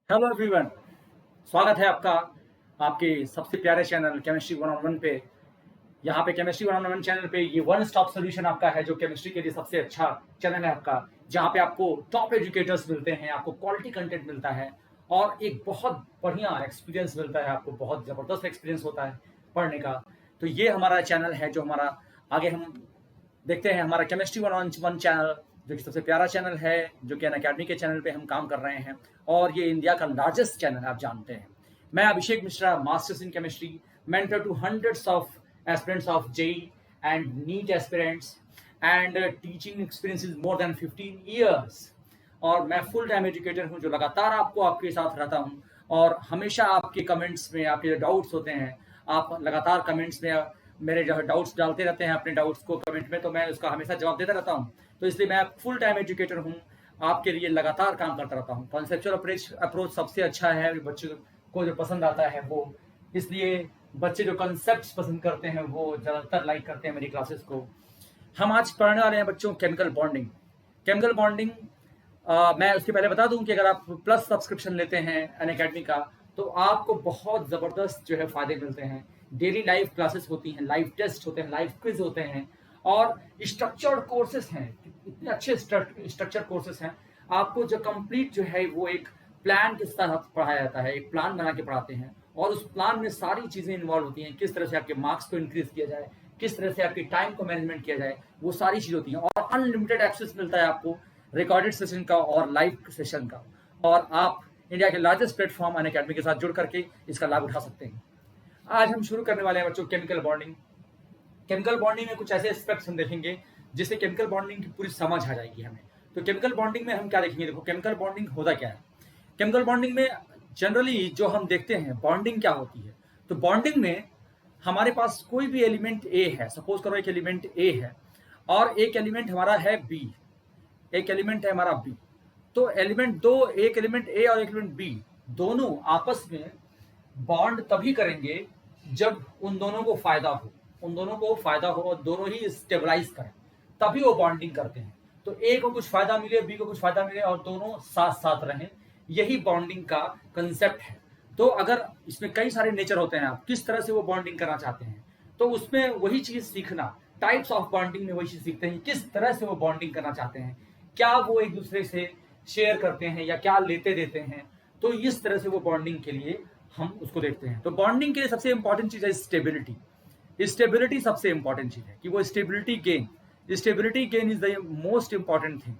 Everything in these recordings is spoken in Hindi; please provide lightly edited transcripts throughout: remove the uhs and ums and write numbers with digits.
हेलो एवरीवन, स्वागत है आपका आपके सबसे प्यारे चैनल केमिस्ट्री 101 पे। यहाँ पे केमिस्ट्री 101 चैनल पे ये वन स्टॉप सॉल्यूशन आपका है, जो केमिस्ट्री के लिए सबसे अच्छा चैनल है आपका, जहाँ पे आपको टॉप एजुकेटर्स मिलते हैं, आपको क्वालिटी कंटेंट मिलता है और एक बहुत बढ़िया एक्सपीरियंस मिलता है। आपको बहुत ज़बरदस्त एक्सपीरियंस होता है पढ़ने का। तो ये हमारा चैनल है जो हमारा आगे हम देखते हैं, हमारा केमिस्ट्री 101 चैनल जो कि सबसे प्यारा चैनल है, जो कि अनअकैडमी के चैनल पे हम काम कर रहे हैं और ये इंडिया का लार्जेस्ट चैनल है, आप जानते हैं। मैं Abhishek Mishra, masters in chemistry, mentor to hundreds of aspirants of JEE and NEET aspirants and teaching experience is more than 15 years. और मैं फुल टाइम एजुकेटर हूँ, जो लगातार आपको आपके साथ रहता हूँ और हमेशा आपके कमेंट्स में आपके जो डाउट्स होते हैं, आप लगातार कमेंट्स में मेरे जो डाउट्स डालते रहते हैं अपने डाउट्स को कमेंट में, तो मैं उसका हमेशा जवाब देता रहता हूँ। तो इसलिए मैं फुल टाइम एजुकेटर हूँ, आपके लिए लगातार काम करता रहता हूँ। कॉन्सेप्चुअल अप्रोच सबसे अच्छा है, बच्चों को जो पसंद आता है वो, इसलिए बच्चे जो कॉन्सेप्ट्स पसंद करते हैं वो ज़्यादातर लाइक करते हैं मेरी क्लासेस को। हम आज पढ़ने वाले हैं बच्चों केमिकल बॉन्डिंग। केमिकल बॉन्डिंग मैं उसके पहले बता दूं कि अगर आप प्लस सब्सक्रिप्शन लेते हैं अनअकैडमी का, तो आपको बहुत ज़बरदस्त जो है फ़ायदे मिलते हैं। डेली लाइव क्लासेस होती हैं, लाइव टेस्ट होते हैं, लाइव क्विज होते हैं और स्ट्रक्चर्ड कोर्सेज हैं। इतने अच्छे स्ट्रक्चर कोर्सेज हैं। आपको जो कंप्लीट जो है वो एक प्लान के साथ पढ़ाया जाता है, एक प्लान बना के पढ़ाते हैं और उस प्लान में सारी चीज़ें इन्वॉल्व होती हैं। किस तरह से आपके मार्क्स को इंक्रीज किया जाए, किस तरह से आपके टाइम को मैनेजमेंट किया जाए, वो सारी चीज़ होती हैं। और अनलिमिटेड एक्सेस मिलता है आपको रिकॉर्डेड सेशन का और लाइव सेशन का, और आप इंडिया के लार्जेस्ट प्लेटफॉर्म अनअकैडमी के साथ जुड़ करके इसका लाभ उठा सकते हैं। आज हम शुरू करने वाले हैं बच्चों केमिकल बॉन्डिंग। केमिकल बॉन्डिंग में कुछ ऐसे एस्पेक्ट्स हम देखेंगे जिससे केमिकल बॉन्डिंग की पूरी समझ आ जाएगी हमें। तो केमिकल बॉन्डिंग में हम क्या देखेंगे, देखो केमिकल बॉन्डिंग होता क्या है। केमिकल बॉन्डिंग में जनरली जो हम देखते हैं बॉन्डिंग क्या होती है, तो बॉन्डिंग में हमारे पास कोई भी एलिमेंट ए है, सपोज करो एक एलिमेंट ए है और एक एलिमेंट हमारा है बी, एक एलिमेंट है हमारा बी। तो एलिमेंट दो, एक एलिमेंट ए और एक एलिमेंट बी, दोनों आपस में बॉन्ड तभी करेंगे जब उन दोनों को फायदा हो, उन दोनों को फायदा हो और दोनों ही स्टेबलाइज करें, तभी वो बॉन्डिंग करते हैं। तो ए को कुछ फायदा मिले, बी को कुछ फायदा मिले और दोनों साथ साथ रहें, यही बॉन्डिंग का कंसेप्ट है। तो अगर इसमें कई सारे नेचर होते हैं, आप किस तरह से वो बॉन्डिंग करना चाहते हैं, तो उसमें वही चीज सीखना, टाइप्स ऑफ बॉन्डिंग में वही चीज सीखते हैं, किस तरह से वो बॉन्डिंग करना चाहते हैं, क्या वो एक दूसरे से शेयर करते हैं या क्या लेते देते हैं। तो इस तरह से वो बॉन्डिंग के लिए हम उसको देखते हैं। तो बॉन्डिंग के लिए सबसे इंपॉर्टेंट चीज है स्टेबिलिटी। स्टेबिलिटी सबसे इंपॉर्टेंट चीज है कि वो stability gain is the most important thing.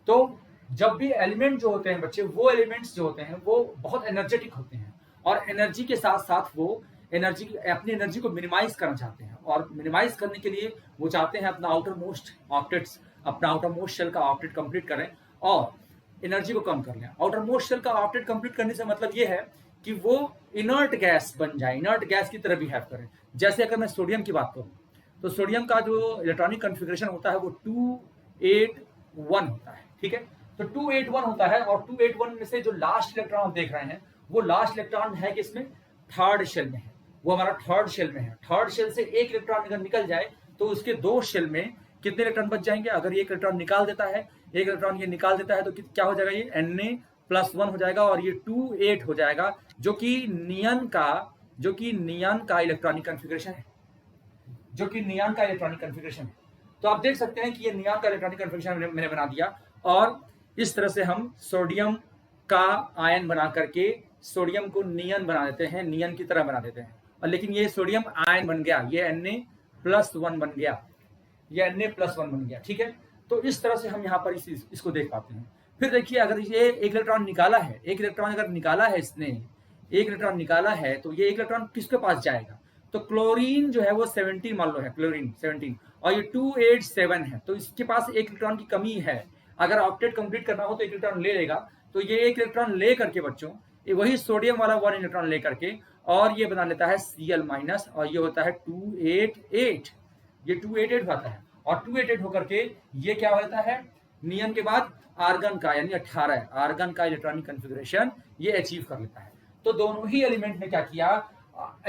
तो जब भी एलिमेंट जो होते हैं बच्चे, वो एलिमेंट्स जो होते हैं वो बहुत एनर्जेटिक होते हैं और एनर्जी के साथ साथ वो अपनी एनर्जी को मिनिमाइज करना चाहते हैं, और मिनिमाइज करने के लिए वो चाहते हैं अपना आउटर मोस्ट ऑप्टेट्स, अपना आउटर मोस्ट शेल का ऑप्टेट कंप्लीट करें और एनर्जी को कम कर लें। आउटर मोस्ट शेल का ऑप्टेट कंप्लीट करने से मतलब ये है कि वो इनर्ट गैस बन जाए, इनर्ट गैस की तरह बिहेव करें। जैसे अगर मैं सोडियम की बात करूं, तो सोडियम का जो इलेक्ट्रॉनिक कॉन्फ़िगरेशन होता है वो 281 होता है, ठीक है। तो 281 होता है और 281 में से जो लास्ट इलेक्ट्रॉन आप देख रहे हैं, वो लास्ट इलेक्ट्रॉन है कि इसमें थर्ड शेल में है, वो हमारा थर्ड शेल में है। थर्ड शेल से एक इलेक्ट्रॉन अगर निकल जाए तो उसके दो शेल में कितने इलेक्ट्रॉन बच जाएंगे। अगर ये एक इलेक्ट्रॉन निकाल देता है, एक इलेक्ट्रॉन ये निकाल देता है, तो क्या हो जाएगा, ये Na+1 हो जाएगा और ये 28 हो जाएगा, जो कि नियन का इलेक्ट्रॉनिक कॉन्फ़िगरेशन है, जो कि नियॉन का इलेक्ट्रॉनिक कॉन्फ़िगरेशन है। तो आप देख सकते हैं कि ये नियॉन का इलेक्ट्रॉनिक कॉन्फ़िगरेशन मैंने बना दिया और इस तरह से हम सोडियम का आयन बना करके सोडियम को नियन बना देते हैं, नियन की तरह बना देते हैं। और लेकिन ये सोडियम आयन बन गया, ये Na+1 बन गया, ये Na+1 बन गया, ठीक है। तो इस तरह से हम यहाँ पर इसको देख पाते हैं। फिर देखिए, अगर ये एक इलेक्ट्रॉन निकाला है, एक इलेक्ट्रॉन अगर निकाला है इसने, एक इलेक्ट्रॉन निकाला है, तो ये एक इलेक्ट्रॉन किसके पास जाएगा, तो क्लोरीन जो है वो 17 मान लो है, क्लोरीन 17 और ये 287 है, तो इसके पास एक इलेक्ट्रॉन की कमी है। अगर ऑक्टेट कंप्लीट करना हो तो एक इलेक्ट्रॉन ले लेगा, तो ये एक इलेक्ट्रॉन ले करके बच्चों, ये वही सोडियम वाला 1 इलेक्ट्रॉन ले करके और ये बना लेता है Cl- और ये होता है 288, ये 288 होता है और 288 होकर के ये क्या होता है, नियन के बाद आर्गन का यानी 18 आर्गन का इलेक्ट्रॉनिक कॉन्फ़िगरेशन ये अचीव कर लेता है। तो दोनों ही एलिमेंट ने क्या किया,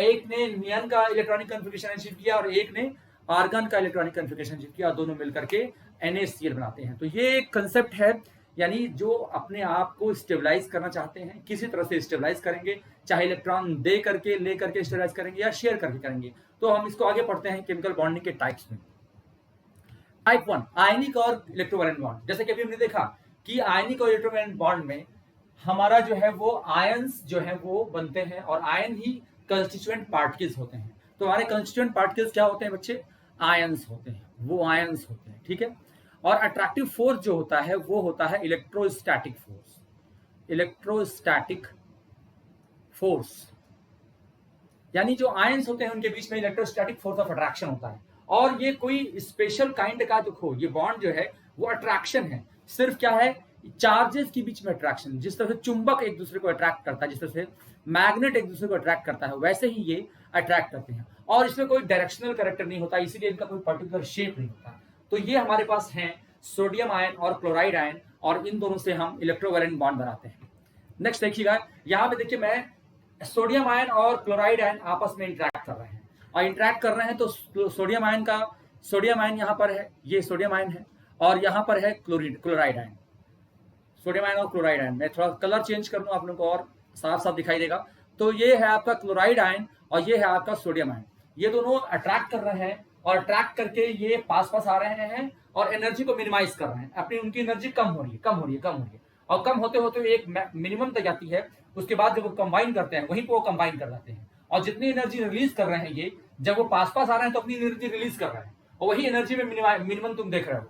एक ने नियन का इलेक्ट्रॉनिक कॉन्फ़िगरेशन अचीव किया और एक ने आर्गन का इलेक्ट्रॉनिक कॉन्फ़िगरेशन अचीव किया, दोनों मिलकर के NaCl बनाते हैं। तो ये एक कंसेप्ट है यानी जो अपने आप को स्टेबलाइज करना चाहते हैं, किसी तरह से स्टेबलाइज करेंगे, चाहे इलेक्ट्रॉन दे करके, ले करके स्टेबलाइज करेंगे या शेयर करके करेंगे। तो हम इसको आगे पढ़ते हैं केमिकल बॉन्डिंग के टाइप्स में। टाइप 1 आयनिक और इलेक्ट्रोवैलेंट बॉन्ड। जैसे कि अभी हमने देखा कि आयनिक और इलेक्ट्रोवैलेंट बॉन्ड में हमारा जो है वो आयंस जो है वो बनते हैं और आयन ही कंस्टिट्यूएंट पार्टिकल्स होते हैं। तो हमारे कंस्टिट्यूएंट पार्टिकल्स क्या होते हैं बच्चे? आयंस होते हैं, वो आयंस होते हैं, ठीक है। और अट्रैक्टिव फोर्स जो होता है वो होता है इलेक्ट्रोस्टैटिक फोर्स। इलेक्ट्रोस्टैटिक फोर्स यानी जो आयंस होते हैं उनके बीच में इलेक्ट्रोस्टैटिक फोर्स ऑफ अट्रैक्शन होता है। और ये कोई स्पेशल काइंड का देखो ये बॉन्ड जो है वो अट्रैक्शन है, सिर्फ क्या है? चार्जेस के बीच में अट्रैक्शन। जिस तरह से चुंबक एक दूसरे को अट्रैक्ट करता है, जिस तरह से मैग्नेट एक दूसरे को अट्रैक्ट करता है, वैसे ही ये अट्रैक्ट करते हैं। और इसमें कोई डायरेक्शनल कैरेक्टर नहीं होता, इसीलिए इनका कोई पर्टिकुलर शेप नहीं होता। तो ये हमारे पास है सोडियम आयन और क्लोराइड आयन, और इन दोनों से हम इलेक्ट्रोवैलेंट बॉन्ड बनाते हैं। नेक्स्ट देखिएगा, यहाँ पे देखिए मैं सोडियम आयन और क्लोराइड आयन आपस में इंटरैक्ट कर रहे हैं, और इंटरैक्ट कर रहे हैं तो सोडियम आयन यहाँ पर है, ये सोडियम आयन है, और यहाँ पर है क्लोराइड आयन। सोडियम आयन और क्लोराइड आयन, मैं थोड़ा कलर चेंज कर दूं आप लोगों को और साफ साफ दिखाई देगा। तो ये है आपका क्लोराइड आयन और ये है आपका सोडियम आयन। ये दोनों अट्रैक्ट कर रहे हैं और अट्रैक्ट करके ये पास पास आ रहे हैं और एनर्जी को मिनिमाइज कर रहे हैं। अपनी उनकी एनर्जी कम हो रही है और कम होते होते एक मिनिमम तक जाती है। उसके बाद जब वो कंबाइन करते हैं वहीं पर वो कंबाइन कर जाते हैं, और जितनी एनर्जी रिलीज कर रहे हैं ये, जब वो पास पास आ रहे हैं तो अपनी एनर्जी रिलीज कर रहे हैं, और वही एनर्जी में मिनिमम तुम देख रहे हो।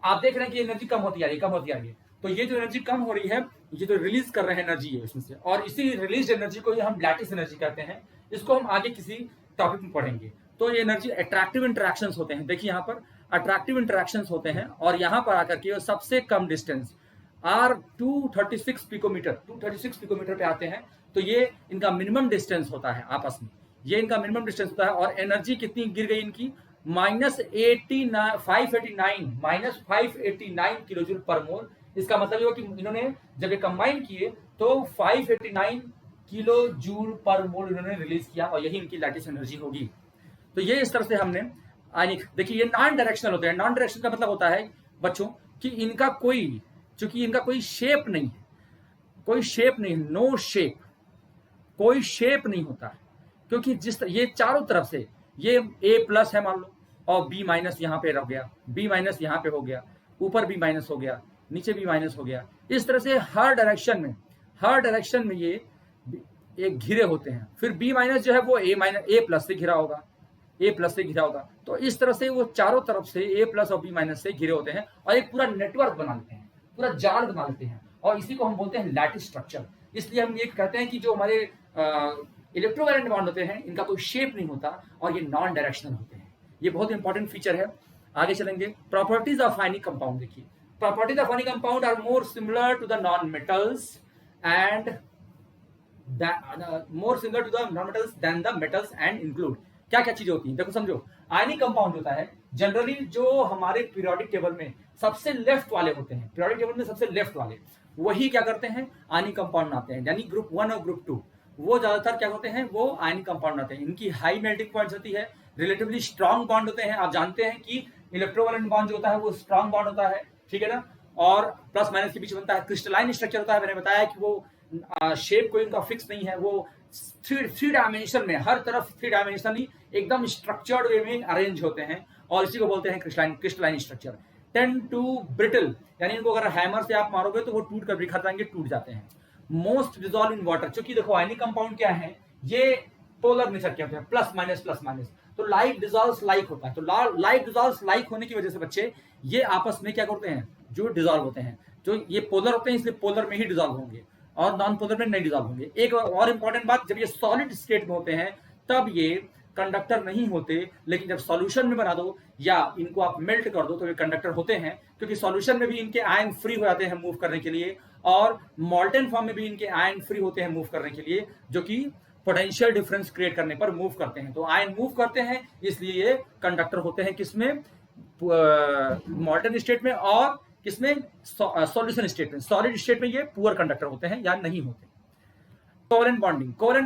आप देख रहे हैं कि एनर्जी कम होती आ रही है। तो ये जो एनर्जी कम हो रही है, ये जो रिलीज कर रहे हैं एनर्जी है इसमें से, और इसी रिलीज एनर्जी को हम लैटिस एनर्जी कहते हैं। इसको हम आगे किसी टॉपिक में पढ़ेंगे। तो ये एनर्जी अट्रैक्टिव इंटरैक्शंस होते हैं। देखिए यहाँ पर अट्रैक्टिव इंटरैक्शंस होते हैं, और यहाँ पर आकर के सबसे कम डिस्टेंस आर 236 पिकोमीटर पे आते हैं। तो ये इनका मिनिमम डिस्टेंस होता है आपस में, ये इनका मिनिमम डिस्टेंस होता है। और एनर्जी कितनी गिर गई इनकी? -589 किलो जूल पर मोल। इसका मतलब ये कि इन्होंने जब ये कंबाइन किए तो 589 किलो जूल पर मोल इन्होंने रिलीज किया, और यही इनकी लैटिस एनर्जी होगी। तो ये इस तरह से हमने आयनिक, देखिए ये नॉन डायरेक्शनल होते हैं। नॉन डायरेक्शन का मतलब होता है बच्चों कि इनका कोई शेप नहीं है, नो शेप, कोई शेप नहीं होता है। क्योंकि ये चारों तरफ से ये A+ है मान लो, और B- यहाँ पे रह गया, B- यहाँ पे हो गया, ऊपर B- हो गया, नीचे B- हो गया। इस तरह से हर डायरेक्शन में ये एक घिरे होते हैं। फिर B- जो है वो A+ से घिरा होगा, तो इस तरह से वो चारों तरफ से A+ और B- से घिरे होते हैं, और एक पूरा नेटवर्क बना लेते हैं, पूरा जाल बना लेते हैं, और इसी को हम बोलते हैं लैटिस स्ट्रक्चर। इसलिए हम ये कहते हैं कि जो हमारे इलेक्ट्रोवैलेंट बॉन्ड होते हैं इनका कोई शेप नहीं होता, और ये नॉन डायरेक्शनल होते हैं। ये बहुत इंपॉर्टेंट फीचर है। आगे चलेंगे, प्रॉपर्टीज ऑफ आयनिक कंपाउंड। देखिए, properties of ionic compound are more similar to the non metals than the metals and include. क्या क्या चीजें होती हैं देखो, समझो। आयनिक कंपाउंड होता है जनरली जो हमारे पीरियोडिक टेबल में सबसे लेफ्ट वाले होते हैं, पीरियोडिक टेबल में सबसे लेफ्ट वाले, वही क्या करते हैं? आयनिक कंपाउंड आते हैं। यानी ग्रुप 1 और ग्रुप 2 वो ज्यादातर क्या होते हैं? वो आयनिक कंपाउंड आते हैं। इनकी हाई मेल्टिंग पॉइंट होती है, रिलेटिवली स्ट्रॉन्ग बॉन्ड होते हैं। आप जानते हैं कि इलेक्ट्रोवैलेंट बॉन्ड जो होता है वो स्ट्रॉन्ग बॉन्ड होता है, ठीक है ना। और प्लस माइनस के बीच बनता है। क्रिस्टलाइन स्ट्रक्चर होता है, मैंने बताया कि वो शेप कोई इनका फिक्स नहीं है, वो थ्री डायमेंशन में, हर तरफ थ्री डायमेंशनली एकदम स्ट्रक्चर्ड वे में अरेंज होते हैं, और इसी को बोलते हैं crystalline structure. Tend to brittle, यानी इनको अगर हैमर से आप मारोगे तो वो टूट कर बिखर जाएंगे, टूट जाते हैं। मोस्ट डिजॉल्व इन वाटर, क्योंकि देखो आयनिक कंपाउंड क्या है, ये पोलर नेचर के होते हैं, प्लस माइनस। तो लाइक डिजॉल्व्स लाइक होता है। तो लाइक डिजॉल्व्स लाइक होने की वजह से बच्चे ये आपस में क्या करते हैं? जो डिजॉल्व होते हैं, जो ये पोलर होते हैं इसलिए पोलर में ही डिजॉल्व होंगे, और नॉन पोलर में नहीं डिजॉल्व होंगे। एक और इंपॉर्टेंट बात, जब ये सॉलिड स्टेट में होते हैं तब ये कंडक्टर नहीं होते, लेकिन जब सॉल्यूशन में बना दो या इनको आप मेल्ट कर दो तो ये कंडक्टर होते हैं, क्योंकि सॉल्यूशन में भी इनके आयन फ्री हो जाते हैं मूव करने के लिए, और मॉल्टन फॉर्म में भी इनके आयन फ्री होते हैं मूव करने के लिए, जो कि पोटेंशियल डिफरेंस क्रिएट करने पर मूव करते हैं। तो आयन मूव करते हैं, इसलिए ये कंडक्टर होते हैं। किसमें? मॉल्टन स्टेट में, और किसमें? सॉल्यूशन स्टेट में। सॉलिड स्टेट में ये पुअर कंडक्टर होते हैं या नहीं होते। कोवेलेंट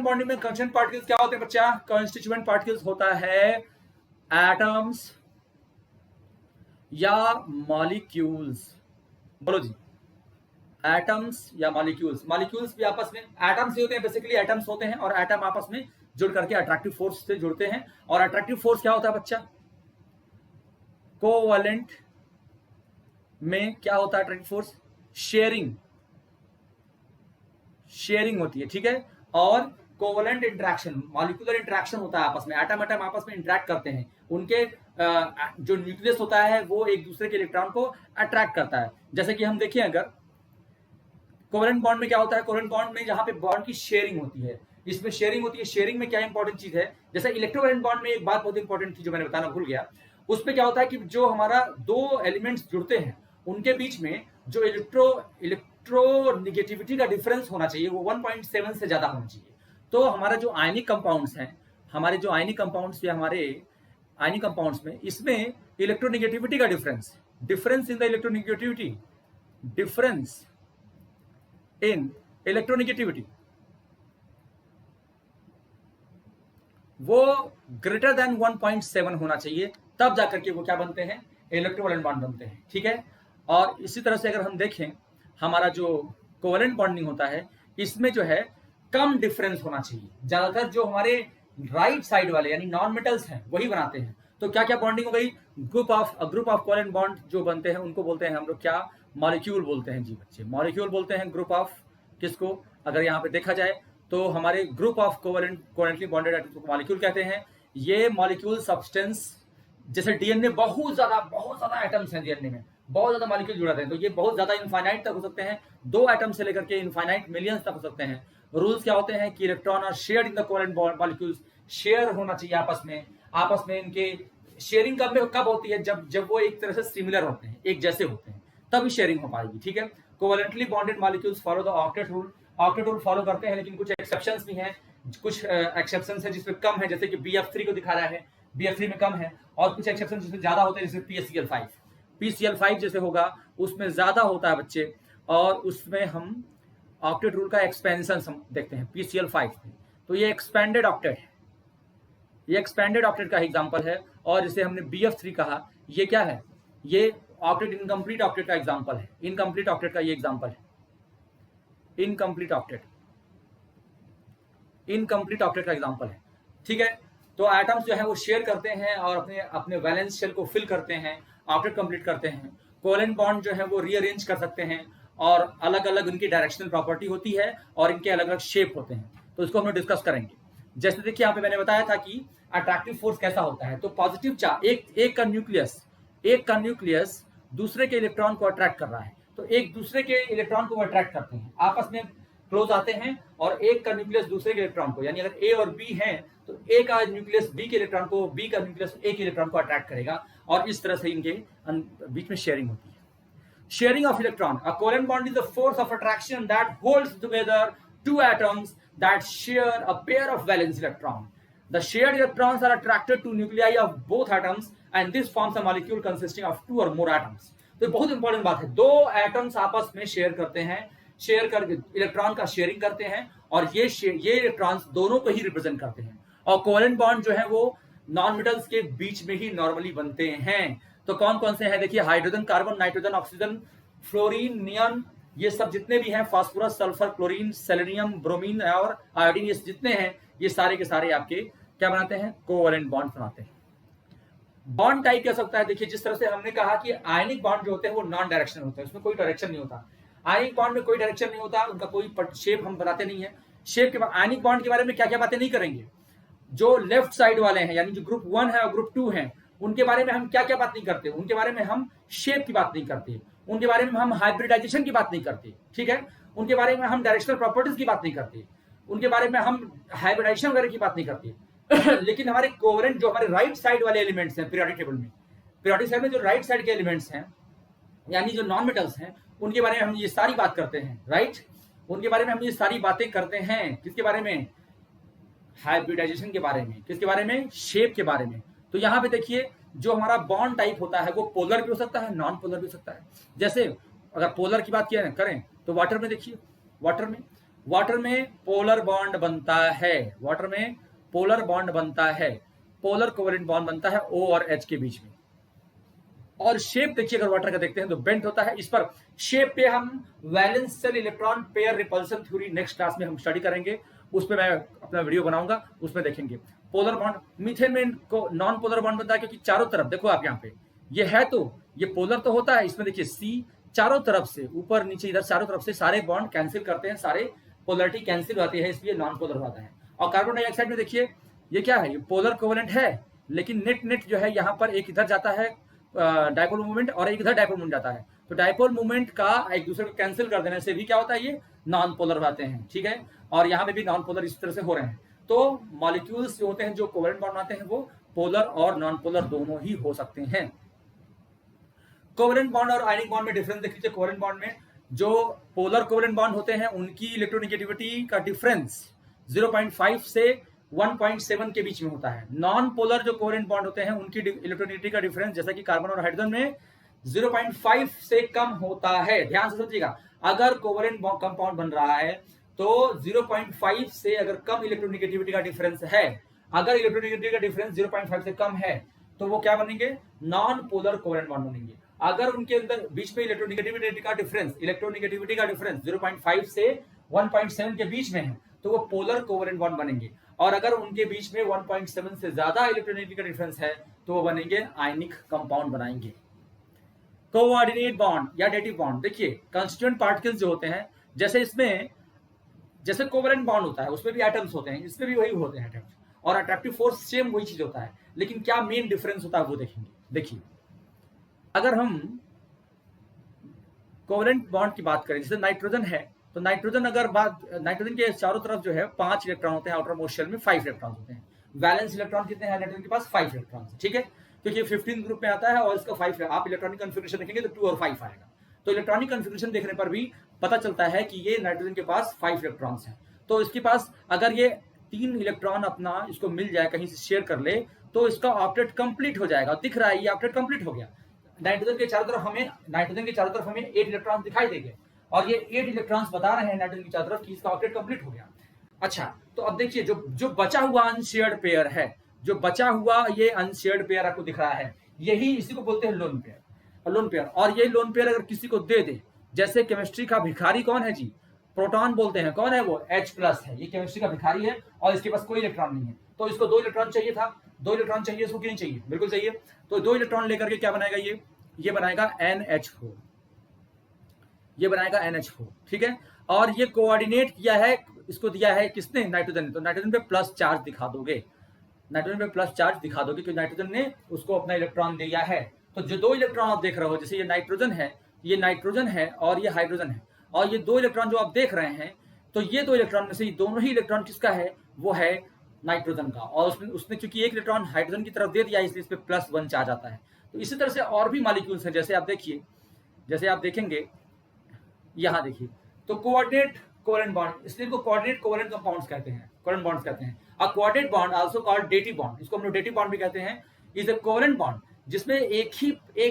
बॉन्डिंग में कंस्टिट्यूएंट पार्टिकल्स क्या होते हैं बच्चा? कंस्टिट्यूएंट पार्टिकल्स होता है एटम्स या मॉलिक्यूल्स। बोलो जी, एटम्स या मॉलिक्यूल्स, मॉलिक्यूल्स भी आपस में एटम्स होते हैं, बेसिकली एटम्स होते हैं, और एटम आपस में जुड़ करके अट्रैक्टिव फोर्स से जुड़ते हैं। और अट्रैक्टिव फोर्स क्या होता है बच्चा? कोवैलेंट में क्या होता है अट्रैक्टिव फोर्स? शेयरिंग, शेयरिंग होती है, ठीक है। और कोवैलेंट इंटरेक्शन, मॉलिक्यूलर इंटरेक्शन होता है आपस में, एटम एटम आपस में इंटरेक्ट करते हैं, उनके जो न्यूक्लियस होता है वो एक दूसरे के इलेक्ट्रॉन को अट्रैक्ट करता है। जैसे कि हम देखिए, अगर कोवैलेंट बॉन्ड में क्या होता है, कोवैलेंट बॉन्ड में जहां पे बॉन्ड की शेयरिंग होती है, इसमें शेयरिंग होती है। शेयरिंग में क्या इंपॉर्टेंट चीज है, जैसे इलेक्ट्रोवैलेंट बॉन्ड में एक बात बहुत इंपॉर्टेंट थी जो मैंने बताना भूल गया, उसमें क्या होता है कि जो हमारा दो एलिमेंट्स जुड़ते हैं उनके बीच में जो इलेक्ट्रोनिगेटिविटी का डिफरेंस होना चाहिए वो 1.7 से ज्यादा होना चाहिए। तो हमारा जो आयनिक कंपाउंड्स हैं, हमारे जो आयनिक कंपाउंड्स या हमारे आयनिक कंपाउंड्स में, इसमें इलेक्ट्रोनिगेटिविटी का difference, difference in the electronegativity, difference in electronegativity, वो ग्रेटर देन 1.7 होना चाहिए, तब जाकर के वो क्या बनते हैं? इलेक्ट्रोवैलेंट बॉन्ड बनते हैं, ठीक है। और इसी तरह से अगर हम देखें, हमारा जो कोवैलेंट बॉन्डिंग होता है इसमें जो है कम डिफरेंस होना चाहिए। ज्यादातर जो हमारे राइट साइड वाले यानी नॉन मेटल्स हैं वही बनाते हैं। तो क्या क्या बॉन्डिंग हो गई? ग्रुप ऑफ कोवैलेंट बॉन्ड जो बनते हैं उनको बोलते हैं हम लोग क्या? मॉलिक्यूल बोलते हैं जी बच्चे, मॉलिक्यूल बोलते हैं। ग्रुप ऑफ किसको? अगर यहाँ पे देखा जाए तो हमारे group of covalently bonded atoms को मॉलिक्यूल कहते हैं। ये मॉलिक्यूल सब्सटेंस, जैसे डीएनए बहुत ज्यादा एटम्स हैं, डीएनए में बहुत ज्यादा मॉलिक्यूल जुड़े हैं, तो ये बहुत ज्यादा इनफाइनाइट तक हो सकते हैं, 2 एटम से लेकर के इनफाइनाइट मिलियंस तक हो सकते हैं। रूल्स क्या होते हैं कि electron are shared in the covalent molecules, share होना चाहिए आपस में इनके शेयरिंग कब होती है? जब वो एक तरह से सिमिलर होते हैं, एक जैसे होते हैं, तभी शेयरिंग हो पाएगी, ठीक है। Covalently bonded molecules follow the octet rule, octet rule follow करते हैं, लेकिन कुछ एक्सेप्शंस भी हैं, कुछ एक्सेप्शंस है जिसमें कम है, जैसे कि BF3 को दिखा रहा है, BF3 में कम है, और कुछ एक्सेप्शन जिसमें ज्यादा होते हैं, जैसे PCl5 जैसे होगा उसमें ज्यादा होता है बच्चे, और उसमें हम ऑक्टेट रूल का एक्सपेंशन देखते हैं PCl5 में। तो ये एक्सपेंडेड ऑक्टेट है, ये एक्सपेंडेड ऑक्टेट का एग्जांपल है। और जिसे हमने BF3 कहा, ये क्या है? ये ऑक्टेट इनकम्प्लीट ऑक्टेट का एग्जांपल है, इनकम्प्लीट ऑक्टेट का ये एग्जांपल है, इनकम्प्लीट ऑक्टेट का एग्जांपल है, ठीक है। तो एटम्स जो है वो शेयर करते हैं और अपने अपने वैलेंस शेल को फिल करते हैं, ऑक्टेट कंप्लीट करते हैं। कोवैलेंट बॉन्ड जो है वो रीअरेंज कर सकते हैं, और अलग अलग उनकी डायरेक्शनल प्रॉपर्टी होती है, और इनके अलग अलग शेप होते हैं। तो इसको हम लोग डिस्कस करेंगे। जैसे देखिए यहाँ पे मैंने बताया था कि अट्रैक्टिव फोर्स कैसा होता है। तो पॉजिटिव चार्ज, एक का न्यूक्लियस दूसरे के इलेक्ट्रॉन को अट्रैक्ट कर रहा है, तो एक दूसरे के इलेक्ट्रॉन को अट्रैक्ट करते हैं, आपस में क्लोज आते हैं, और एक का न्यूक्लियस दूसरे के इलेक्ट्रॉन को, यानी अगर A और B हैं तो A का न्यूक्लियस B के इलेक्ट्रॉन को, B का न्यूक्लियस A के इलेक्ट्रॉन को अट्रैक्ट करेगा, और इस तरह से इनके बीच में शेयरिंग होती है। Sharing of electron. A covalent bond is the force of attraction that holds together two atoms that share a pair of valence electron. The shared electrons are attracted to nuclei of both atoms, and this forms a molecule consisting of 2 or more atoms. तो बहुत इंपॉर्टेंट बात है, 2 एटम्स आपस में शेयर करते हैं, शेयर कर इलेक्ट्रॉन का शेयरिंग करते हैं, और ये इलेक्ट्रॉन्स दोनों को ही रिप्रेजेंट करते हैं। और कोवैलेंट बॉन्ड जो है वो नॉन मेटल्स के बीच में ही नॉर्मली बनते हैं। तो कौन कौन से हैं? देखिए, hydrogen, carbon, nitrogen, oxygen, fluorine, neon, ये सब जितने भी हैं, phosphorus, sulphur, chlorine, selenium, bromine और आयोडीन, ये जितने हैं, ये सारे के सारे आपके क्या बनाते हैं? कोवैलेंट बॉन्ड बनाते हैं। बॉन्ड टाइप क्या सकता है? देखिए, जिस तरह से हमने कहा कि आयनिक बॉन्ड जो होते हैं वो नॉन डायरेक्शनल होते हैं, उसमें कोई डायरेक्शन नहीं होता। आयनिक बॉन्ड में कोई डायरेक्शन नहीं होता, उनका कोई शेप हम बताते नहीं है। शेप के बाद आयनिक बॉन्ड के बारे में क्या क्या बातें नहीं करेंगे। जो लेफ्ट साइड वाले हैं, यानी जो ग्रुप 1 है और ग्रुप 2 है, उनके बारे में हम क्या क्या बात नहीं करते, उनके बारे में हम शेप की बात नहीं करते, उनके बारे में हम हाइब्रिडाइजेशन की बात नहीं करते, ठीक है। उनके बारे में हम डायरेक्शनल प्रॉपर्टीज की बात नहीं करते, उनके बारे में हम हाइब्रिडाइजेशन वगैरह की बात नहीं करते। लेकिन हमारे कोवैलेंट, जो हमारे राइट साइड वाले एलिमेंट्स हैं पीरियोडिक टेबल में, पीरियोडिक टेबल में जो राइट साइड के एलिमेंट्स हैं, यानी जो नॉन मेटल्स हैं, उनके बारे में हम ये सारी बात करते हैं, राइट। उनके बारे में हम ये सारी बातें करते हैं, किसके बारे में? हाइब्रिडाइजेशन के बारे में। किसके बारे में? शेप के बारे में। तो यहाँ पे देखिए, जो हमारा बॉन्ड टाइप होता है वो पोलर भी हो सकता है, नॉन पोलर भी हो सकता है। जैसे अगर पोलर की बात करें तो वाटर में देखिए, वाटर में पोलर बॉन्ड बनता है, वाटर में पोलर बॉन्ड बनता है, पोलर कोवैलेंट बॉन्ड बनता है O और H के बीच में। और शेप देखिए, अगर वाटर का देखते हैं तो बेंट होता है। इस पर शेप पे हम valence shell electron pair repulsion theory next class में हम स्टडी करेंगे, उस पर मैं अपना वीडियो बनाऊंगा, उसमें देखेंगे। पोलर बॉन्ड, मीथेन में को नॉन पोलर बॉन्ड बनता है, क्योंकि चारों तरफ देखो आप यहाँ पे ये है, तो ये पोलर तो होता है, इसमें देखिए सी चारों तरफ से ऊपर नीचे इधर चारों तरफ से सारे बॉन्ड कैंसिल करते हैं, सारे पोलरिटी कैंसिल होती है, इसलिए नॉन पोलर होता है। और कार्बन डाइऑक्साइड में देखिए ये क्या है, ये पोलर कोवेलेंट है, लेकिन नेट नेट जो है यहाँ पर एक इधर जाता है डाइपोल मूवमेंट और एक इधर डाइपोल मूवमेंट जाता है, तो डाइपोल मूवमेंट का एक दूसरे को कैंसिल कर देने से भी क्या होता है, ये नॉन पोलर होते हैं, ठीक है। और यहाँ पे भी नॉन पोलर इस तरह से हो रहे हैं। तो मॉलिक्यूल्स जो होते हैं जो कोवेलेंट बॉन्ड बनाते हैं वो पोलर और नॉन पोलर दोनों ही हो सकते हैं। कोवेलेंट बॉन्ड और आयनिक बॉन्ड में डिफरेंस देख लीजिए। कोवेलेंट बॉन्ड में जो पोलर कोवेलेंट बॉन्ड होते हैं उनकी इलेक्ट्रोनेगेटिविटी का डिफरेंस 0.5 से 1.7 के बीच में होता है। नॉन पोलर जो कोवेलेंट बॉन्ड होते हैं उनकी इलेक्ट्रोनेगेटिविटी का डिफरेंस जैसा कि कार्बन और हाइड्रोजन में 0.5 से कम होता है। ध्यान से समझिएगा, अगर कोवेलेंट कंपाउंड बन रहा है तो 0.5 से अगर कम इलेक्ट्रोनेगेटिविटी का डिफरेंस है, अगर इलेक्ट्रोनेगेटिविटी का डिफरेंस 0.5 से कम है तो वो क्या बनेंगे, नॉन पोलर कोवेलेंट बॉन्ड बनेंगे। अगर उनके अंदर बीच में इलेक्ट्रोनेगेटिविटी का डिफरेंस 0.5 से 1.7 के बीच में है तो वो पोलर कोवेलेंट बॉन्ड बनेंगे। और अगर उनके बीच में 1.7 से ज्यादा इलेक्ट्रोनेगेटिविटी का डिफरेंस है तो वो बनेंगे आयनिक कंपाउंड बनाएंगे। कोऑर्डिनेट बॉन्ड या डेटिव बॉन्ड, देखिए कंस्टिट्यूएंट पार्टिकल्स जो होते हैं, जैसे इसमें जैसे कोवेलेंट बॉन्ड होता है उसमें भी एटम्स होते हैं, इसमें भी वही होते हैं एटम्स, और अट्रैक्टिव फोर्स सेम वही चीज होता है, लेकिन क्या मेन डिफरेंस होता है वो देखेंगे। देखिए अगर हम कोवेलेंट बॉन्ड की बात करें, जैसे नाइट्रोजन है, तो नाइट्रोजन नाइट्रोजन के चारों तरफ जो है 5 इलेक्ट्रॉन होते हैं, आउटर मोस्ट शेल में 5 इलेक्ट्रॉन होते हैं। वैलेंस इलेक्ट्रॉन कितने हैं नाइट्रोजन के पास, 5 इलेक्ट्रॉन, ठीक है, क्योंकि 15 ग्रुप में आता है और इसका 5 है। आप इलेक्ट्रॉनिक कन्फिगरेशन देखेंगे तो 2 और 5 आएगा। तो इलेक्ट्रॉनिक कन्फिगरेशन देखने पर भी पता चलता है कि ये नाइट्रोजन के पास 5 इलेक्ट्रॉन्स हैं। तो इसके पास अगर ये 3 इलेक्ट्रॉन अपना इसको मिल जाए, कहीं से शेयर कर ले, तो इसका ऑप्टेट कंप्लीट हो जाएगा। दिख रहा है ये ऑप्टेट कंप्लीट हो गया। नाइट्रोजन के चारों तरफ हमें 8 इलेक्ट्रॉन दिखाई देंगे, और ये 8 इलेक्ट्रॉन्स बता रहे हैं नाइट्रोजन की चारों तरफ कि इसका ऑक्टेट कंप्लीट हो गया। अच्छा, तो अब देखिए जो बचा हुआ अनशेयर्ड पेयर है, जो बचा हुआ ये अनशेयर्ड पेयर आपको दिख रहा है, यही इसी को बोलते हैं लोन पेयर। और ये लोन पेयर अगर किसी को दे दे, जैसे केमिस्ट्री का भिखारी कौन है जी, प्रोटॉन बोलते हैं, कौन है वो, H+ है, ये केमिस्ट्री का भिखारी है और इसके पास कोई इलेक्ट्रॉन नहीं है। तो इसको 2 इलेक्ट्रॉन चाहिए था, 2 इलेक्ट्रॉन चाहिए, इसको क्यों नहीं चाहिए, बिल्कुल चाहिए। तो 2 इलेक्ट्रॉन लेकर के क्या बनाएगा, ये बनाएगा NH4, ये बनाएगा NH4, ठीक है। और ये कोऑर्डिनेट किया है, इसको दिया है किसने, नाइट्रोजन ने। तो नाइट्रोजन पे प्लस चार्ज दिखा दोगे, क्योंकि नाइट्रोजन ने उसको अपना इलेक्ट्रॉन दिया है। तो जो 2 इलेक्ट्रॉन आप देख रहे हो, जैसे ये नाइट्रोजन है और ये हाइड्रोजन है, और ये 2 इलेक्ट्रॉन जो आप देख रहे हैं, तो ये 2 इलेक्ट्रॉन में से दोनों ही इलेक्ट्रॉन किसका है, वो है नाइट्रोजन का। और उसने क्योंकि एक इलेक्ट्रॉन हाइड्रोजन की तरफ दे दिया, इसलिए इस पे +1 चार्ज आता है। तो इसी तरह से और भी मॉलिक्यूल्स हैं, जैसे आप देखेंगे यहाँ देखिए, तो कोऑर्डिनेट कोवेलेंट बॉन्ड, इसलिए इनको कोऑर्डिनेट कोवेलेंट कंपाउंड्स कहते हैं, कोवेलेंट बॉन्ड्स कहते हैं। अ coordinate bond also called dative bond, इसको हम लोग डेटिव बॉन्ड भी कहते हैं, इज अ कोवेलेंट बॉन्ड जिसमें एक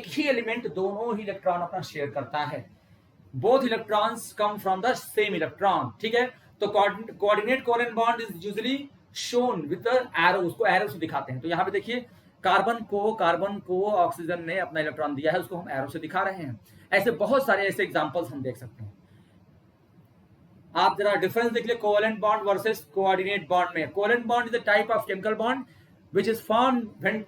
ही एलिमेंट दोनों ही इलेक्ट्रॉन अपना शेयर करता है। Both electrons come from the same electron, ठीक है। तो coordinate covalent bond is usually shown with the arrow, उसको एरो से दिखाते हैं। तो यहाँ पे देखिए कार्बन को ऑक्सीजन ने अपना इलेक्ट्रॉन दिया है, उसको हम एरो से दिखा रहे हैं। ऐसे बहुत सारे ऐसे एग्जांपल्स हम देख सकते हैं। आप जरा डिफरेंस देख लिया covalent bond versus coordinate bond में। Covalent bond is the type of chemical bond which is formed when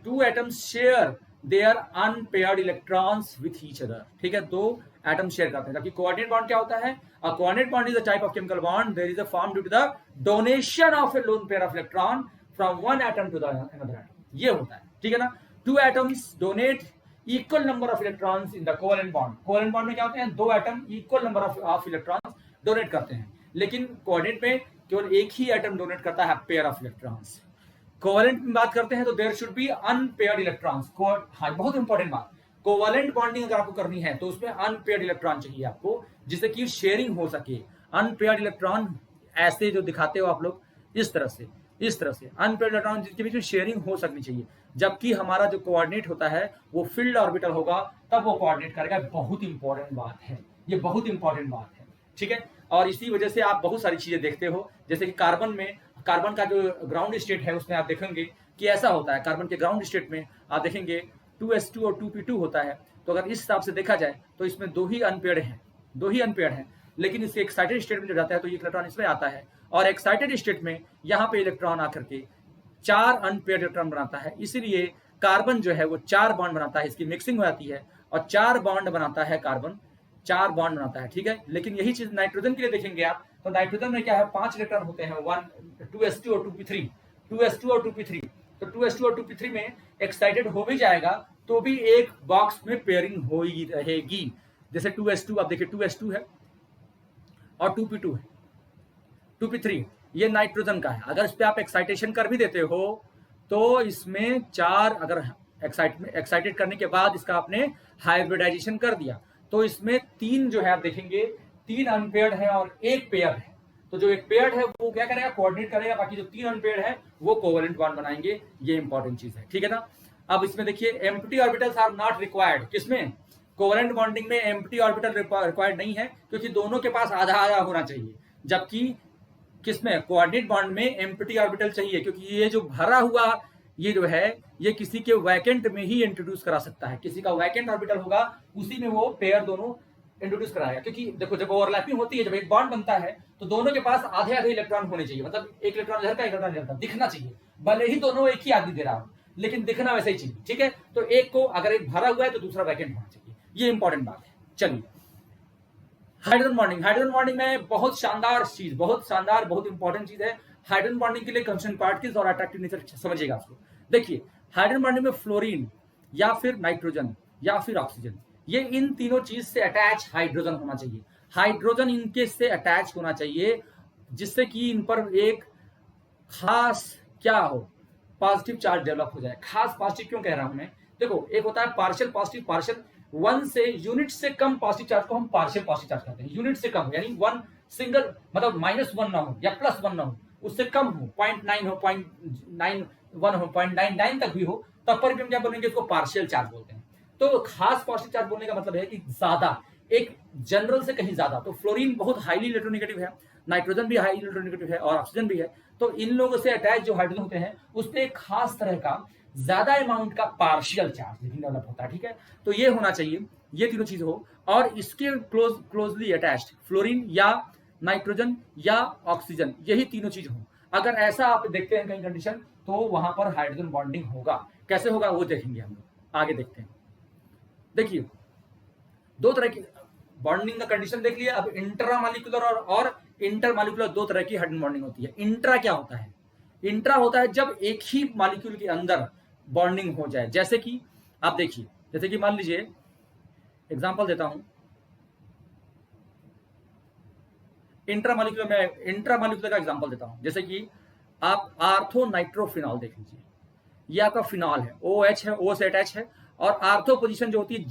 two atoms share their unpaired electrons with each other, ठीक है, 2 एटम शेयर करते हैं। जबकि कोऑर्डिनेट बॉन्ड क्या होता है, a coordinate bond is a type of chemical bond there is a form due to the donation of a lone pair of electron from one atom to the another atom, ये होता है, ठीक है ना। 2 atoms donate equal number of electrons in the covalent bond. Covalent bond में क्या होते हैं, 2 atom equal number of electrons donate करते हैं, लेकिन कोऑर्डिनेट में केवल एक ही एटम डोनेट करता है पेयर ऑफ इलेक्ट्रॉन्स। कोवेलेंट में बात करते हैं तो there should be unpaired electrons. हाँ, बहुत इंपॉर्टेंट बात, कोवेलेंट बॉन्डिंग अगर आपको करनी है तो उसमें अनपेयर्ड इलेक्ट्रॉन चाहिए आपको, जिससे कि शेयरिंग हो सके। अनपेयर्ड इलेक्ट्रॉन ऐसे जो दिखाते हो आप लोग, इस तरह से अनपेयर्ड इलेक्ट्रॉन जिसके बीच में शेयरिंग हो सकनी चाहिए। जबकि हमारा जो कोऑर्डिनेट होता है वो फील्ड ऑर्बिटल होगा, तब वो कोऑर्डिनेट करेगा। बहुत इंपॉर्टेंट बात है ये, बहुत इंपॉर्टेंट बात है, ठीक है। और इसी वजह से आप बहुत सारी चीजें देखते हो, जैसे कि कार्बन का जो ग्राउंड स्टेट है उसमें आप देखेंगे कि ऐसा होता है। कार्बन के ग्राउंड स्टेट में आप देखेंगे 2s2 और 2p2 होता है। तो अगर इस हिसाब से देखा जाए तो इसमें दो ही अनपेयर्ड हैं, लेकिन इसके एक्साइटेड स्टेट में जो जाता है तो ये इलेक्ट्रॉन इसमें आता है, और एक्साइटेड स्टेट में यहाँ पे इलेक्ट्रॉन आकर के 4 अनपेयर्ड इलेक्ट्रॉन बनाता है। इसीलिए कार्बन जो है वो 4 बॉन्ड बनाता है, इसकी मिक्सिंग हो जाती है और 4 बॉन्ड बनाता है कार्बन, 4 बॉन्ड बनाता है, ठीक है। लेकिन यही चीज नाइट्रोजन के लिए देखेंगे आप, तो नाइट्रोजन में क्या है, 5 इलेक्ट्रॉन होते हैं, 2s2 और 2p3, 2s2 और 2p3। तो 2s2 और 2p3 में एक्साइटेड हो भी जाएगा तो भी एक बॉक्स में पेयरिंग हो ही रहेगी। जैसे 2s2 आप देखिए 2s2 है और 2p2 है, 2p3 ये नाइट्रोजन का है। अगर इस पे आप एक्साइटेशन कर भी देते हो तो इसमें 4, अगर एक्साइटेड करने के बाद इसका आपने हाइब्रिडाइजेशन कर दिया तो इसमें 3 जो है आप देखेंगे 3 अनपेयर्ड है और 1 पेयर है। तो जो 1 पेयर्ड है वो क्या करेगा, कोऑर्डिनेट करेगा, बाकी जो 3 अनपेयर्ड है वो कोवेलेंट बॉन्ड बनाएंगे। ये इंपॉर्टेंट चीज है, ठीक है ना। अब इसमें देखिए empty orbitals are not required, किसमें, कोवेलेंट बॉन्डिंग में एम्प्टी ऑर्बिटल रिक्वायर्ड नहीं है, क्योंकि दोनों के पास आधा आधा होना चाहिए। जबकि किसमें, कोऑर्डिनेट बॉन्ड में एम्प्टी ऑर्बिटल चाहिए, क्योंकि ये जो भरा हुआ ये जो है ये किसी के वैकेंट में ही इंट्रोड्यूस करा सकता है। किसी का वैकेंट ऑर्बिटल होगा उसी में वो पेयर दोनों इंट्रोड्यूस कराएगा। क्योंकि देखो जब ओवरलैपिंग होती है, जब एक बॉन्ड बनता है तो दोनों के पास आधे आधे इलेक्ट्रॉन होने चाहिए, मतलब एक इलेक्ट्रॉन इधर का एक इलेक्ट्रॉन इधर का, दिखना चाहिए, भले ही दोनों एक ही आदमी दे रहा हो लेकिन दिखना वैसे ही चाहिए, ठीक है। तो एक को अगर एक भरा हुआ है तो दूसरा वैकेंट होना चाहिए, ये इंपॉर्टेंट बात है। चलिए हाइड्रोजन बॉन्डिंग, हाइड्रोजन बॉन्डिंग में बहुत शानदार चीज, बहुत इंपॉर्टेंट चीज है। हाइड्रोजन बॉन्डिंग के लिए कंस्टेंट पार्टिकल्स और अट्रैक्टिव नेचर समझिएगा उसको। देखिए हाइड्रोजन बॉन्डिंग में फ्लोरीन या फिर नाइट्रोजन या फिर ऑक्सीजन, ये इन तीनों चीज से अटैच हाइड्रोजन होना चाहिए। हाइड्रोजन इनके से अटैच होना चाहिए जिससे कि इन पर एक खास क्या हो, पॉजिटिव चार्ज डेवलप हो जाए। खास पॉजिटिव क्यों कह रहा हूं मैं, देखो एक होता है पार्शियल पॉजिटिव, पार्शियल 1 से यूनिट से कम पॉजिटिव चार्ज को हम पार्शियल पॉजिटिव चार्ज कहते हैं। यूनिट से कम यानी 1 सिंगल, मतलब -1 ना हो या +1 ना हो, उससे कम हो, 0.9 हो, 0.91 हो, 0.99 तक भी हो, तब पर भी हम क्या बोलेंगे, इसको पार्शियल चार्ज बोलते हैं। तो खास पॉजिटिव चार्ज बोलने का मतलब है कि ज्यादा, एक जनरल से कहीं ज्यादा। तो फ्लोरीन बहुत हाईली इलेक्ट्रोनेगेटिव है, नाइट्रोजन भी हाईली इलेक्ट्रोनेगेटिव है और ऑक्सीजन भी है। तो इन लोगों से अटैच जो हाइड्रोजन होते हैं उस पर एक खास तरह का ज्यादा अमाउंट का पार्शियल चार्ज लेकिन डेवलप होता है, ठीक है। तो ये होना चाहिए, ये तीनों चीज हो, और इसके क्लोजली अटैच्ड फ्लोरीन या नाइट्रोजन या ऑक्सीजन, यही तीनों चीज हो। अगर ऐसा आप देखते हैं कहीं कंडीशन तो वहां पर हाइड्रोजन बॉन्डिंग होगा। कैसे होगा वो देखेंगे हम लोग, आगे देखते हैं। देखिए दो तरह की बॉन्डिंग का कंडीशन देख लिया। अब इंट्रामॉलिक्यूलर और इंटरमॉलिक्यूलर दो तरह की हाइड्रोजन बॉन्डिंग होती है। इंट्रा क्या होता है, इंट्रा होता है जब एक ही मॉलिक्यूल के अंदर बॉन्डिंग हो जाए। जैसे कि आप देखिए, जैसे कि मान लीजिए एग्जांपल देता हूं, इंट्रामॉलिक्यूलर में इंट्रामॉलिक्यूलर का एग्जांपल देता हूं। जैसे कि आप आर्थो नाइट्रोफिनॉल देख लीजिए, ये आपका फिनॉल है, OH है, O से अटैच है, और आर्थो पोजीशन जो होती है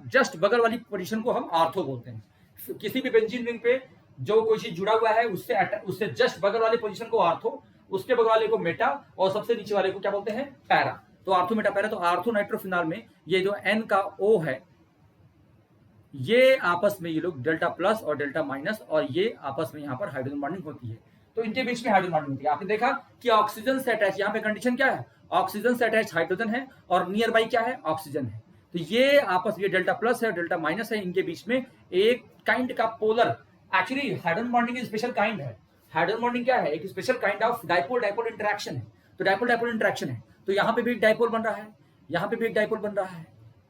जस्ट बगल वाली पोजीशन को हम आर्थो बोलते हैं। किसी भी बेंजीन रिंग पे जो कोई चीज जुड़ा हुआ है उससे जस्ट बगल वाली पोजीशन को आर्थो, उसके बगल वाले को मेटा, और सबसे नीचे वाले को क्या बोलते हैं, पैरा। तो आर्थो मेटा पैरा। तो आर्थो नाइट्रोफिनॉल में ये जो N का O है, ये आपस में ये लोग डेल्टा प्लस और डेल्टा माइनस, और ये आपस में यहाँ पर हाइड्रोजन बॉन्डिंग होती है। तो इनके बीच में हाइड्रोजन बॉन्डिंग होती है। आपने देखा कि ऑक्सीजन से अटैच, यहाँ पे कंडीशन क्या है, ऑक्सीजन से अटैच हाइड्रोजन है और नियर बाई क्या है, ऑक्सीजन है। तो ये आपस में डेल्टा प्लस है, डेल्टा माइनस है, इनके बीच में एक काइंड का पोलर, एक्चुअली हाइड्रोजन बॉन्डिंग एक स्पेशल काइंड है। हाइड्रोजन बॉन्डिंग क्या है, एक special kind of dipole dipole interaction है। तो डाइपोल डाइपोल इंटरेक्शन है, तो यहाँ पे भी एक डाइपोल बन रहा है, यहाँ पे भी एक डाइपोल बन रहा है।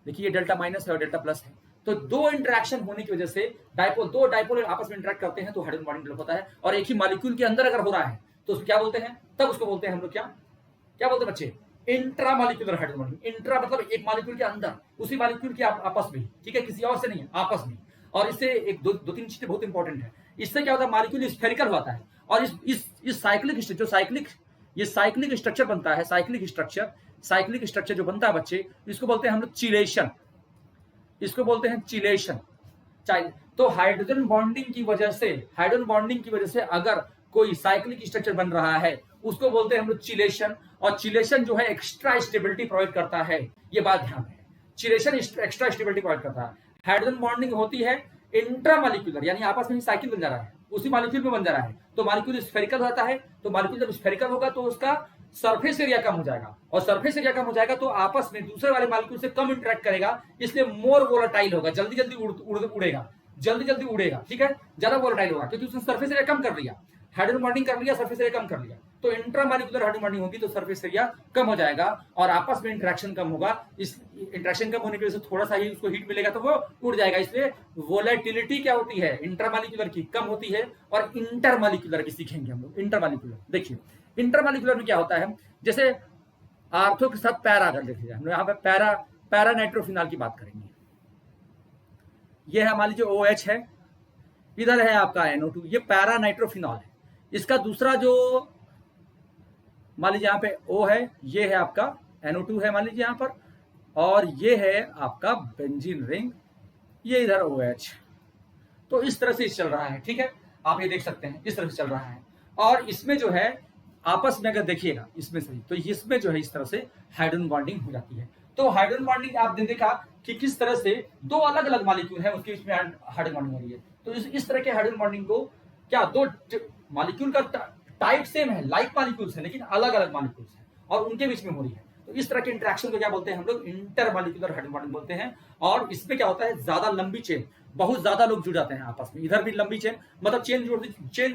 देखिए ये डेल्टा माइनस है और डेल्टा प्लस है। तो दो इंटरेक्शन होने की वजह से दो डाइपोल आपस में इंटरेक्ट करते हैं तो हाइड्रोजन बॉन्डिंग डेवलप होता है। और एक ही मॉलिक्यूल के अंदर अगर हो रहा है तो उसको क्या बोलते हैं, तब उसको बोलते हैं हम लोग क्या बोलते हैं बच्चे, इंट्रामॉलिक्यूलर हाइड्रोजन बॉन्डिंग। इंट्रा मतलब एक मॉलिक्यूल के अंदर, उसी मॉलिक्यूल के आपस में, ठीक है, किसी और से नहीं, आपस में। और इससे एक दो तीन चीजें बहुत इंपॉर्टेंट है। इससे क्या होता है, मॉलिक्यूल स्फेरिकल होता है, और इस साइक्लिक स्ट्रक्चर बनता है, साइक्लिक स्ट्रक्चर जो बनता है बच्चे, इसको बोलते हैं हम लोग चिलेशन, इसको बोलते हैं चिलेशन। तो हाइड्रोजन बॉन्डिंग की वजह से अगर कोई साइक्लिक स्ट्रक्चर बन रहा है उसको बोलते हैं हम लोग चिलेशन। और चिलेशन जो है एक्स्ट्रा स्टेबिलिटी प्रोवाइड करता है, ये बात ध्यान है, चिलेशन एक्स्ट्रा स्टेबिलिटी प्रोवाइड करता है। हाइड्रोजन बॉन्डिंग होती है इंट्रामॉलिक्यूलर, यानी आपस में साइकिल बन जा रहा है, उसी मॉलिक्यूल में बन जा रहा है। तो मॉलिक्यूल स्फेरिकल होता है, तो मॉलिक्यूल जब स्फेरिकल होगा तो उसका सरफेस एरिया कम हो जाएगा, और सरफेस एरिया कम हो जाएगा तो आपस में दूसरे वाले मॉलिक्यूल से कम इंटरेक्ट करेगा, इसलिए मोर वोलेटाइल होगा, जल्दी जल्दी उड़ेगा, जल्दी जल्दी उड़ेगा, ठीक है, ज्यादा वोलेटाइल होगा क्योंकि उसने सरफेस एरिया कम कर लिया, हाइड्रोजन बॉन्डिंग कर लिया, सरफेस एरिया कम कर लिया, तो इंट्रामॉलिक्यूलर हाइड्रोजन बॉन्डिंग होगी तो सरफेस एरिया कम हो जाएगा और आपस में इंटरेक्शन कम होगा। इस इंटरेक्शन कम होने की वजह से थोड़ा सा ही उसको हीट मिलेगा तो वो उड़ जाएगा, इसलिए वोलेटिलिटी क्या होती है इंट्रामॉलिक्यूलर की कम होती है। और इंटरमॉलिक्यूलर की सीखेंगे हम लोग। इंटरमॉलिक्यूलर देखिए, इंटरमॉलिक्यूलर में क्या होता है, जैसे आर्थो के साथ पैरा अगर देखिए, हम यहाँ पे पैरा नाइट्रोफिनॉल की बात करेंगे। ये है मान लीजिए OH है, इधर है आपका NO2, ये पैरा नाइट्रोफिनॉल है। इसका दूसरा जो मान लीजिए यहाँ पे O है, ये है आपका NO2 है मान लीजिए यहाँ पर, और ये है आपका बेंजीन रिंग, ये इधर OH। तो इस तरह से चल रहा है, ठीक है, आप ये देख सकते हैं इस तरह से चल रहा है। और इसमें जो है आपस में अगर देखिएगा इसमें से, तो इसमें जो है इस तरह से हाइड्रोजन बॉन्डिंग हो जाती है। तो हाइड्रोजन बॉन्डिंग आपने देखा कि किस तरह से दो अलग अलग मॉलिक्यूल है उसके बीच में हाइड्रोजन बॉन्डिंग हो रही है। तो इस तरह के हाइड्रोजन बॉन्डिंग को क्या, दो मॉलिक्यूल का टाइप सेम है, लाइक मॉलिक्यूल्स है, लेकिन अलग अलग मॉलिक्यूल्स है और उनके बीच में हो रही है। तो इस तरह के इंटरेक्शन को क्या बोलते हैं हम लोग, इंटरमॉलिक्यूलर हाइड्रोजन बॉन्डिंग बोलते हैं। और इसमें क्या होता है, ज्यादा लंबी चेन, बहुत ज्यादा लोग जुड़ जाते हैं आपस में, इधर भी लंबी चेन, मतलब चेन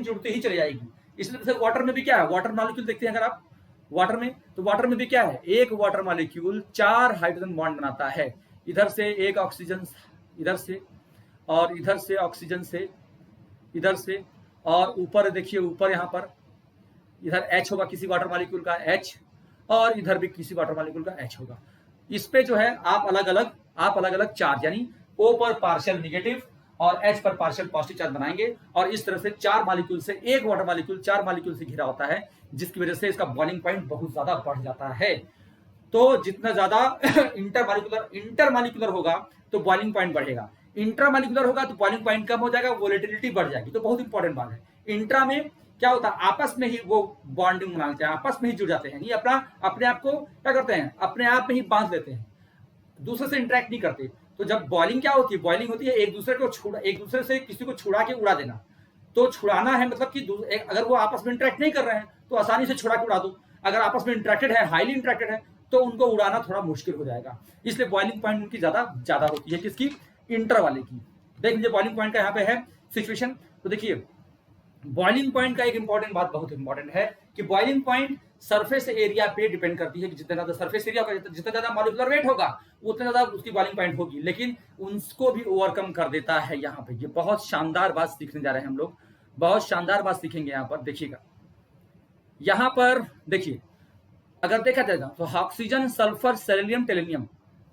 जुड़ती ही चली जाएगी। इसलिए वाटर में भी क्या है, वाटर मॉलिक्यूल देखते हैं अगर आप वाटर में, तो वाटर में भी क्या है, एक वाटर मॉलिक्यूल 4 हाइड्रोजन बॉन्ड बनाता है, इधर से एक ऑक्सीजन, इधर से, और इधर से ऑक्सीजन से, इधर से, और ऊपर देखिए, ऊपर यहाँ पर इधर H होगा किसी वाटर मॉलिक्यूल का H, और इधर भी किसी वाटर मॉलिक्यूल का H होगा। इस पे जो है आप अलग अलग चार्ज, यानी O पर पार्शियल निगेटिव और H पर पार्शियल पॉजिटिव चार्ज बनाएंगे, और इस तरह से 4 मॉलिक्यूल से एक वाटर मॉलिक्यूल 4 मॉलिक्यूल से घिरा होता है, जिसकी वजह से इसका बॉइलिंग पॉइंट बहुत ज्यादा बढ़ जाता है। तो जितना ज्यादा इंटरमॉलिक्यूलर होगा तो बॉइलिंग पॉइंट बढ़ेगा, इंट्रामॉलिक्यूलर होगा तो बॉइलिंग पॉइंट कम हो जाएगा, वोलेटिलिटी बढ़ जाएगी। तो बहुत इंपॉर्टेंट बात है। इंट्रा में क्या होता है, आपस में ही वो बॉन्डिंग बनाते हैं, आपस में ही जुड़ जाते हैं, नहीं अपने आप को क्या करते हैं, अपने आप में ही बांध लेते हैं, दूसरे से इंटरेक्ट नहीं करते। तो जब बॉइलिंग क्या होती है, बॉइलिंग होती है एक दूसरे से किसी को छुड़ा के उड़ा देना। तो छुड़ाना है मतलब कि अगर वो आपस में इंटरेक्ट नहीं कर रहे हैं तो आसानी से छुड़ा के उड़ा दो, अगर आपस में इंटरेक्टेड है, हाईली इंटरेक्टेड है, तो उनको उड़ाना थोड़ा मुश्किल हो जाएगा। इसलिए बॉइलिंग पॉइंट उनकी ज्यादा होती है, किसकी, इंटर वाले की। देख लीजिए बॉइलिंग पॉइंट का यहाँ पे है सिचुएशन। तो देखिए बॉइलिंग पॉइंट का एक इंपॉर्टेंट बात बहुत इंपॉर्टेंट है कि बॉइलिंग पॉइंट सरफेस एरिया पे डिपेंड करती है कि जितना ज्यादा सरफेस एरिया होगा, जितना ज्यादा मॉलिक्यूलर वेट होगा, उतना ज्यादा उसकी बॉइलिंग पॉइंट होगी, लेकिन उसको भी ओवरकम कर देता है। यहाँ पे ये बहुत शानदार बात सीखने जा रहे हैं हम लोग, बहुत शानदार बात सीखेंगे यहाँ पर। देखिएगा यहाँ पर देखिए, अगर देखा जाएगा तो ऑक्सीजन सल्फर सेलेनियम टेलेनियम,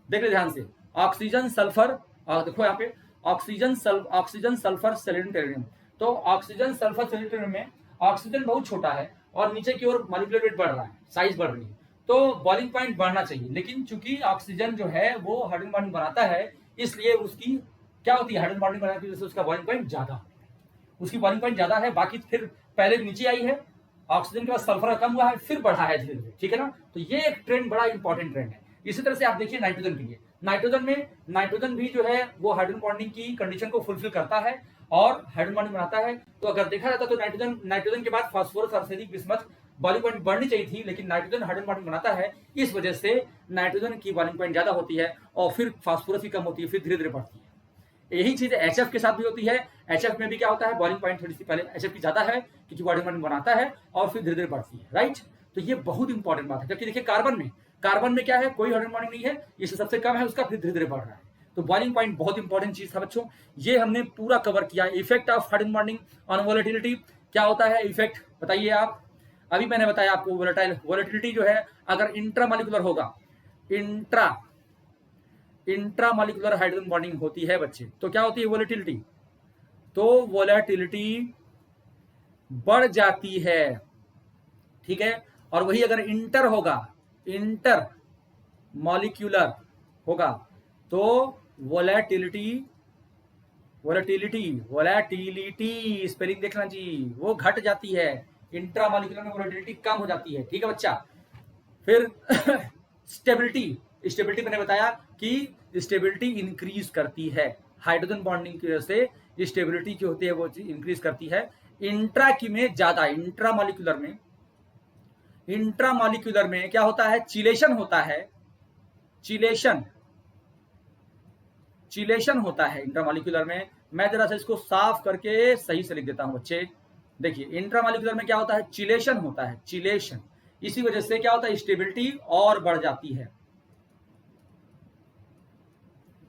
देख ले ध्यान से, ऑक्सीजन सल्फर, और देखो यहाँ पे ऑक्सीजन सल्फर सेलेनियम टेलेनियम। तो ऑक्सीजन सल्फर सेलेनियम टेलेनियम में ऑक्सीजन बहुत छोटा है और नीचे की ओर मॉलिक्यूलर वेट बढ़ रहा है, साइज बढ़ रही है, तो बॉइलिंग पॉइंट बढ़ना चाहिए। लेकिन चूंकि ऑक्सीजन जो है वो हाइड्रोजन बॉन्डिंग बनाता है, इसलिए उसकी क्या होती है, हाइड्रोजन बॉन्डिंग बनाने की वजह से उसका बॉइलिंग पॉइंट ज्यादा, उसकी बॉइलिंग पॉइंट ज्यादा है। बाकी फिर पहले नीचे आई है, ऑक्सीजन के बाद सल्फर कम हुआ है, फिर बढ़ा है धीरे धीरे, ठीक है ना। तो ये एक ट्रेंड, बड़ा इंपॉर्टेंट ट्रेंड है। इसी तरह से आप देखिए नाइट्रोजन के लिए, नाइट्रोजन भी जो है वो हाइड्रोजन बॉन्डिंग की कंडीशन को फुलफिल करता है और हाइड्रोजन बॉन्डिंग बनाता है। तो अगर देखा जाता तो नाइट्रोजन के बाद phosphorus, arsenic, bismuth boiling point बढ़नी चाहिए थी, लेकिन नाइट्रोजन हाइड्रोजन बॉन्डिंग बनाता है, इस वजह से नाइट्रोजन की बॉइलिंग पॉइंट ज्यादा होती है और फिर फास्फोरस की कम होती है, फिर धीरे धीरे बढ़ती है। यही चीज HF के साथ भी होती है। HF में भी क्या होता है, बॉइलिंग पॉइंट थोड़ी सी पहले HF की ज्यादा है क्योंकि बॉइलिंग पॉइंट बनाता है और फिर धीरे धीरे बढ़ती है, राइट। तो ये बहुत इंपॉर्टेंट बात है। जबकि देखिए कार्बन में क्या है, कोई हाइड्रोजन बॉन्डिंग नहीं है, इससे सबसे कम है उसका, फिर धीरे धीरे बढ़ रहा है। तो बॉइलिंग पॉइंट बहुत इंपॉर्टेंट चीज था बच्चों, ये हमने पूरा कवर किया। Effect of hydrogen bonding on volatility क्या होता है, इफेक्ट बताइए आप। अभी मैंने बताया आपको वोलेटिलिटी जो है, अगर इंट्रामॉलिक्यूलर होगा, इंट्रामॉलिक्यूलर हाइड्रोजन बॉन्डिंग होती है बच्चे, तो क्या होती है वोलेटिलिटी, तो वोलेटिलिटी बढ़ जाती है, ठीक है। और वही अगर इंटर मॉलिक्यूलर होगा तो वोलेटिलिटी स्पेलिंग देखना जी, वो घट जाती है। इंट्रामॉलिक्यूलर में वोलेटिलिटी कम हो जाती है, ठीक है बच्चा। फिर स्टेबिलिटी मैंने बताया कि स्टेबिलिटी इंक्रीज करती है, हाइड्रोजन बॉन्डिंग की वजह से स्टेबिलिटी जो होती है वो इंक्रीज करती है। इंट्रामॉलिक्यूलर में इंट्रामॉलिक्यूलर में क्या होता है, चिलेशन होता है, चिलेशन होता है इंट्रामॉलिक्यूलर में। मैं जरा से इसको साफ करके सही से लिख देता हूं बच्चे। देखिए इंट्रामॉलिक्यूलर में क्या होता है, चिलेशन होता है, चिलेशन। इसी वजह से क्या होता है, स्टेबिलिटी और बढ़ जाती है।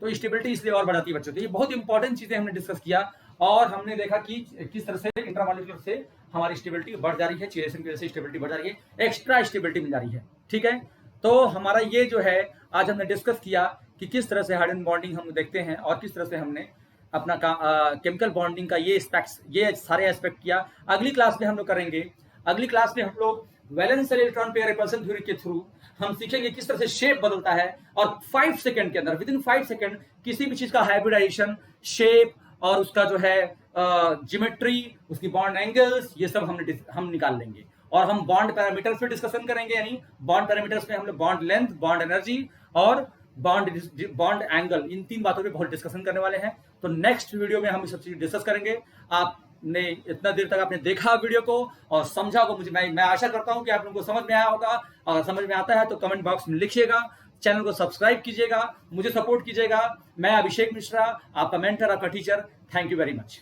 तो स्टेबिलिटी इसलिए और बढ़ जाती है बच्चों। तो ये बहुत इंपॉर्टेंट चीजें हमने डिस्कस किया और हमने देखा कि किस तरह से इंट्रामॉलिक्यूलर से हमारी स्टेबिलिटी बढ़ जा रही है, चिलेशन की वजह से स्टेबिलिटी बढ़ जा रही है, एक्स्ट्रा स्टेबिलिटी मिल जा रही है। ठीक है, तो हमारा ये जो है आज हमने डिस्कस किया कि किस तरह से हाइड्रोजन बॉन्डिंग हम देखते हैं और किस तरह से हमने अपना केमिकल बॉन्डिंग का ये सारे एस्पेक्ट किया। अगली क्लास में हम लोग करेंगे, अगली क्लास में हम लोग valence electron pair repulsion theory के थ्रू हम सीखेंगे किस तरह से शेप बदलता है और 5 सेकंड के अंदर, विद इन 5 सेकंड किसी भी चीज का हाइब्रिडाइजेशन, शेप और उसका जो है ज्योमेट्री, उसकी बॉन्ड एंगल्स, ये सब हम निकाल लेंगे। और हम बॉन्ड पैरामीटर्स पे डिस्कशन करेंगे, यानी बॉन्ड पैरामीटर्स में हम लोग बॉन्ड लेंथ, बॉन्ड एनर्जी और बॉन्ड एंगल, इन 3 बातों पे बहुत डिस्कशन करने वाले हैं। तो नेक्स्ट वीडियो में हम ये सब चीज डिस्कस करेंगे। आपने इतना देर तक आपने देखा वीडियो को और समझा को, मुझे मैं आशा करता हूं कि आप लोगों को समझ में आया होगा। अगर समझ में आता है तो कमेंट बॉक्स में लिखिएगा, चैनल को सब्सक्राइब कीजिएगा, मुझे सपोर्ट कीजिएगा। मैं अभिषेक मिश्रा, आपका मेंटर, आपका teacher. Thank you very much.